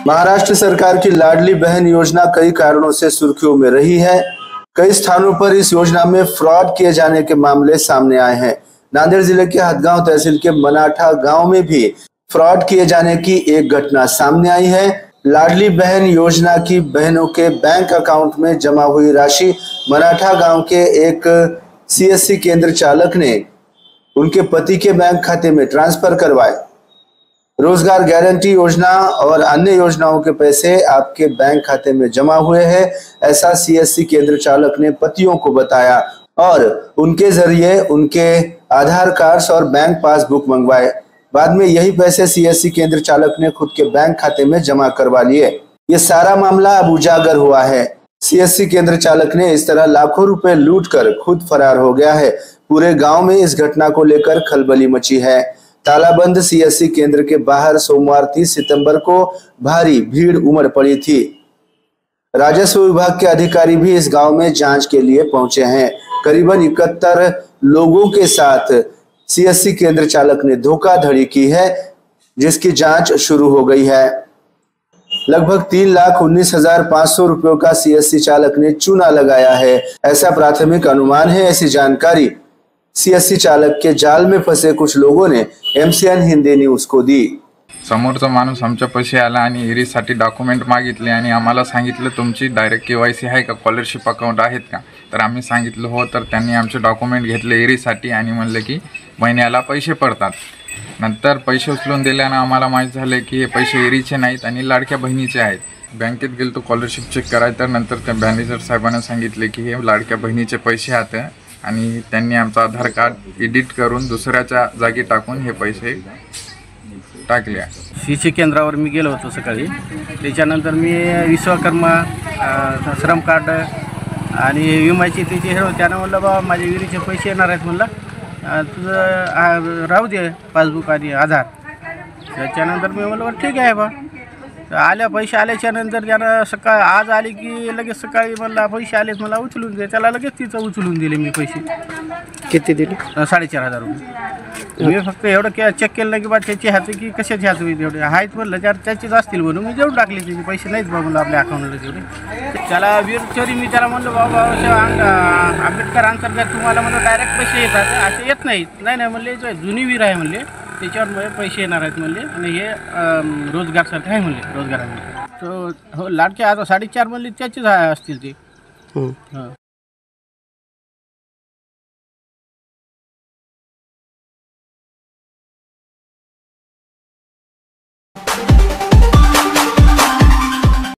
महाराष्ट्र सरकार की लाडली बहन योजना कई कारणों से सुर्खियों में रही है। कई स्थानों पर इस योजना में फ्रॉड किए जाने के मामले सामने आए हैं। नांदेड़ जिले के हदगांव तहसील के मनाठा गांव में भी फ्रॉड किए जाने की एक घटना सामने आई है। लाडली बहन योजना की बहनों के बैंक अकाउंट में जमा हुई राशि मनाठा गांव के एक सीएससी केंद्र चालक ने उनके पति के बैंक खाते में ट्रांसफर करवाए। रोजगार गारंटी योजना और अन्य योजनाओं के पैसे आपके बैंक खाते में जमा हुए हैं, ऐसा सीएससी केंद्र चालक ने पतियों को बताया और उनके जरिए उनके आधार कार्ड और बैंक पासबुक मंगवाए। बाद में यही पैसे सीएससी केंद्र चालक ने खुद के बैंक खाते में जमा करवा लिए। ये सारा मामला अब उजागर हुआ है। सीएससी केंद्र चालक ने इस तरह लाखों रुपए लूटकर खुद फरार हो गया है। पूरे गांव में इस घटना को लेकर खलबली मची है। तालाबंद सीएससी केंद्र के बाहर सोमवार 30 सितंबर को भारी भीड़ उमड़ पड़ी थी। राजस्व विभाग के अधिकारी भी इस गांव में जांच के लिए पहुंचे हैं। करीबन 71 लोगों के साथ सीएससी केंद्र चालक ने धोखाधड़ी की है, जिसकी जांच शुरू हो गई है। लगभग 3,19,500 रुपयों का सीएससी चालक ने चूना लगाया है, ऐसा प्राथमिक अनुमान है। ऐसी जानकारी सीएससी चालक के जाल में फंसे कुछ लोगों ने एमसीएन हिंदी न्यूज को दी। समोरचा माणूस आमच्या पैसे आला आणि इरीसाठी डॉक्युमेंट मागितले आणि आम्हाला सांगितलं तुमची डायरेक्ट केवायसी आहे का, स्कॉलरशिप अकाउंट आहेत का, तर आम्ही सांगितलं हो। तर त्यांनी आमचे डॉक्युमेंट घेतले इरीसाठी आणि म्हणले की महिन्याला पैसे पडतात। नंतर पैसे उचलून दिल्यानं आम्हाला माहीत झाले की हे पैसे इरीचे नाहीत आणि लाडक्या बहिणीचे आहेत। बँकेत गेलो तो स्कॉलरशिप चेक करायला, तर नंतर त्या मॅनेजर साहेबांना सांगितले की हे लाडक्या बहिणीचे पैसे आहेत आणि त्यांनी आमचं आधार कार्ड एडिट करून दुसऱ्याच्या जागी टाकून हे पैसे टाकले। सीसी केंद्रावर मी गेलो होतो सकाळी। त्याच्यानंतर मी विश्वकर्मा श्रम कार्ड आणि विम्याची त्याची हे त्यानं म्हणलं बाबा माझे विहिरीचे पैसे येणार आहेत, म्हणलं तुझं राहू दे पासबुक आणि आधार। त्याच्यानंतर मी म्हणलं बरं ठीक आहे बा। आल्या पैसे आल्याच्या नंतर त्यानं आज आले की लगेच सकाळी मला पैसे आलेत, मला उचलून दे। त्याला लगेच तिचं उचलून दिले मी पैसे। किती दिले? 4,500 रुपये। मी फक्त एवढं चेक केलं की बा त्याचे हात की कशाचे हात एवढे आहेत म्हणलं, त्याचेच असतील म्हणून मी जेवढं टाकले त्याचे पैसे नाहीत बा म्हणलं आपल्या अकाउंटला तेवढे। त्याला वीरचोरी मी त्याला म्हणलं बाबा आंबेडकर अंतर्गत तुम्हाला म्हणलं डायरेक्ट पैसे येतात, असे येत नाहीत। नाही म्हणले जुनी वीर आहे म्हणले, त्याच्यावर पैसे येणार आहेत म्हणले आणि हे रोजगारसाठी आहे म्हणले, रोजगारामध्ये। तो हो लाडके आता 4.5 म्हणले त्याचेच असतील ते। हां